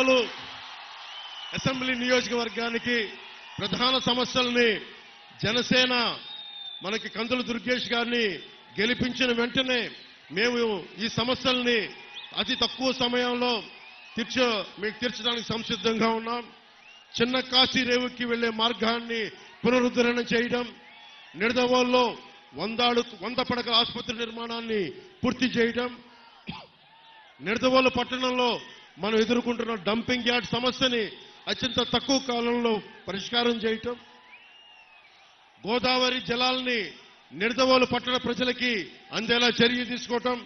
Nidadavolu assembly నియోజకవర్గానికి ప్రధాన సమస్యల్ని జనసేన మనకి కందుల దుర్గేష్ గారిని గెలిపించిన వెంటనే మేము ఈ సమస్యల్ని అతి తక్కువ సమయంలో మీకు తీర్చడానికి సంసిద్ధంగా ఉన్నాం. చిన్న కాశీ రేవుకి వెళ్లే మార్గాన్ని పునరుద్ధరణ చేయడం, నిడదవోలులో 100 పడకల ఆసుపత్రి నిర్మాణాన్ని పూర్తి చేయడం, నిడదవోలు పట్టణంలో మనం ఎదుర్కొంటున్న డంపింగ్ యార్డ్ సమస్యని అత్యంత తక్కువ కాలంలో పరిష్కారం చేయటం, గోదావరి జలాల్ని నిడదవోలు పట్టణ ప్రజలకి అందేలా చర్య తీసుకోవటం,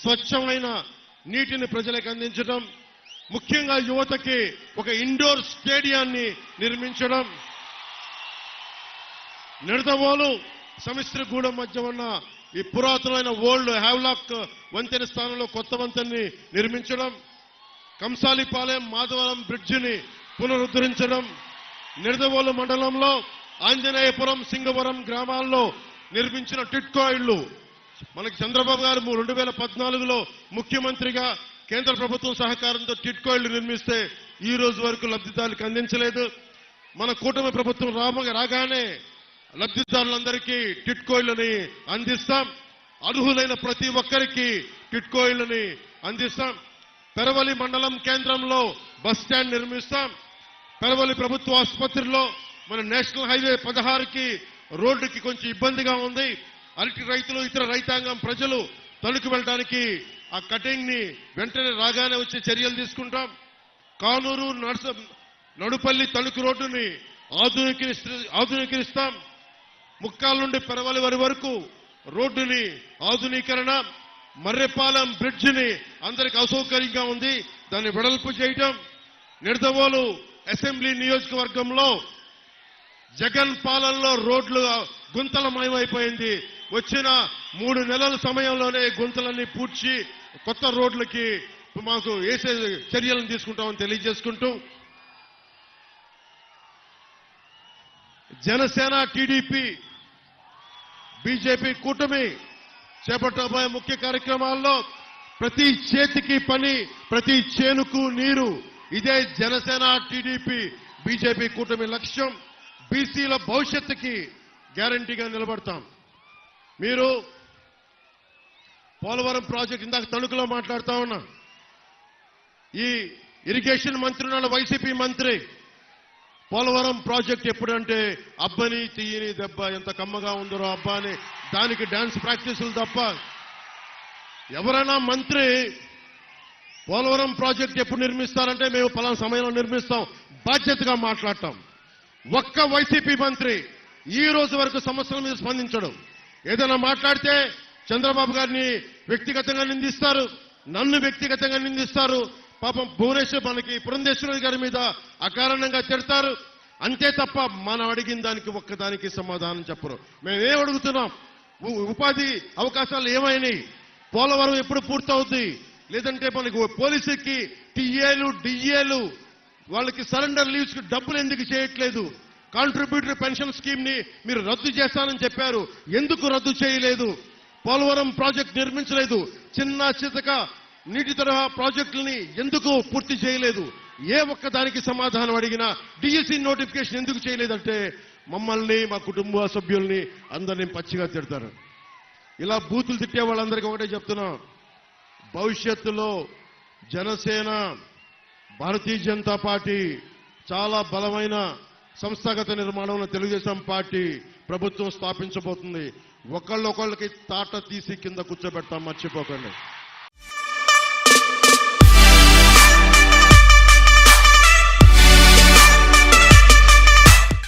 స్వచ్ఛమైన నీటిని ప్రజలకు అందించడం, ముఖ్యంగా యువతకి ఒక ఇండోర్ స్టేడియాన్ని నిర్మించడం, నిడదవోలు సమిశ్రగూడెం మధ్య ఉన్న ఈ పురాతనమైన ఓల్డ్ హ్యావ్లాక్ వంతెన స్థానంలో కొత్త వంతెనని నిర్మించడం, కంసాలిపాలెం మాధవరం బ్రిడ్జిని పునరుద్ధరించడం, నిడదవోలు మండలంలో ఆంజనేయపురం సింగవరం గ్రామాల్లో నిర్మించిన టిట్కో ఇళ్లు మనకి చంద్రబాబు గారు 2014లో ముఖ్యమంత్రిగా కేంద్ర ప్రభుత్వం సహకారంతో టిట్కో ఇళ్లు నిర్మిస్తే ఈ రోజు వరకు లబ్ధిదారులకు అందించలేదు. మన కూటమి ప్రభుత్వం రాగానే లబ్ధిదారులందరికీ టిట్కో ఇళ్లని అందిస్తాం. అర్హులైన ప్రతి ఒక్కరికి టిట్కో ఇళ్లని అందిస్తాం. పెరవలి మండలం కేంద్రంలో బస్ స్టాండ్ నిర్మిస్తాం. పెరవలి ప్రభుత్వ ఆసుపత్రిలో మన నేషనల్ హైవే 16కి రోడ్డుకి కొంచెం ఇబ్బందిగా ఉంది. అరటి రైతులు ఇతర రైతాంగం ప్రజలు తణుకు వెళ్ళడానికి ఆ కటింగ్ ని వెంటనే రాగానే వచ్చే చర్యలు తీసుకుంటాం. కానూరు నడుపల్లి తణుకు రోడ్డుని ఆధునీకరిస్తాం. ముక్కాల నుండి పెరవలి వరకు రోడ్డుని ఆధునీకరణ, మర్రెపాలెం బ్రిడ్జిని అందరికి అసౌకర్యంగా ఉంది, దాన్ని వెడల్పు చేయటం, నిడదవోలు అసెంబ్లీ నియోజకవర్గంలో జగన్ పాలనలో రోడ్లు గుంతలమయమైపోయింది. వచ్చిన 3 నెలల సమయంలోనే గుంతలన్నీ పూడ్చి కొత్త రోడ్లకి మాకు వేసే చర్యలను తీసుకుంటామని తెలియజేసుకుంటూ, జనసేన టీడీపీ బీజేపీ కూటమి చేపట్టబోయే ముఖ్య కార్యక్రమాల్లో ప్రతి చేతికి పని, ప్రతి చేనుకు నీరు, ఇదే జనసేన టీడీపీ బీజేపీ కూటమి లక్ష్యం. బీసీల భవిష్యత్తుకి గ్యారంటీగా నిలబడతాం. మీరు పోలవరం ప్రాజెక్ట్ ఇందాక తణుకులో మాట్లాడుతా ఉన్నా, ఈ ఇరిగేషన్ మంత్రి ఉన్నాడు వైసీపీ మంత్రి, పోలవరం ప్రాజెక్ట్ ఎప్పుడంటే అబ్బని తీయని దెబ్బ ఎంత కమ్మగా ఉందరో అబ్బా అని దానికి డాన్స్ ప్రాక్టీసులు తప్ప ఎవరైనా మంత్రి పోలవరం ప్రాజెక్ట్ ఎప్పుడు నిర్మిస్తారంటే మేము పలానా సమయంలో నిర్మిస్తాం బాధ్యతగా మాట్లాడటం. ఒక్క వైసీపీ మంత్రి ఈ రోజు వరకు సమస్యల మీద స్పందించడం. ఏదైనా మాట్లాడితే చంద్రబాబు గారిని వ్యక్తిగతంగా నిందిస్తారు, నన్ను వ్యక్తిగతంగా నిందిస్తారు. పాపం భువనేశ్వర్ మనకి పురంధేశ్వరి గారి మీద అకారణంగా తిడతారు. అంతే తప్ప మనం అడిగిన దానికి ఒక్కదానికి సమాధానం చెప్పరు. మేమేం అడుగుతున్నాం? ఉపాధి అవకాశాలు ఏమైనాయి? పోలవరం ఎప్పుడు పూర్తవుతుంది? లేదంటే మనకు పోలీసులకి టీఏలు డిఏలు వాళ్ళకి సరెండర్ లీవ్స్ కి డబ్బులు ఎందుకు చేయట్లేదు? కాంట్రిబ్యూటరీ పెన్షన్ స్కీమ్ ని మీరు రద్దు చేస్తానని చెప్పారు, ఎందుకు రద్దు చేయలేదు? పోలవరం ప్రాజెక్ట్ నిర్మించలేదు. చిన్న చితక నీటి తరహా ప్రాజెక్టులని ఎందుకు పూర్తి చేయలేదు? ఏ ఒక్కదానికి సమాధానం అడిగినా డిఎస్సి నోటిఫికేషన్ ఎందుకు చేయలేదంటే మమ్మల్ని, మా కుటుంబ సభ్యుల్ని అందరినీ పచ్చిగా తిడతారు. ఇలా బూతులు తిట్టే వాళ్ళందరికీ ఒకటే చెప్తున్నా, భవిష్యత్తులో జనసేన, భారతీయ జనతా పార్టీ చాలా బలమైన సంస్థాగత నిర్మాణంలో తెలుగుదేశం పార్టీ ప్రభుత్వం స్థాపించబోతుంది. ఒకళ్ళొకళ్ళకి తాట తీసి కింద కూర్చోబెడతాం, మర్చిపోకండి.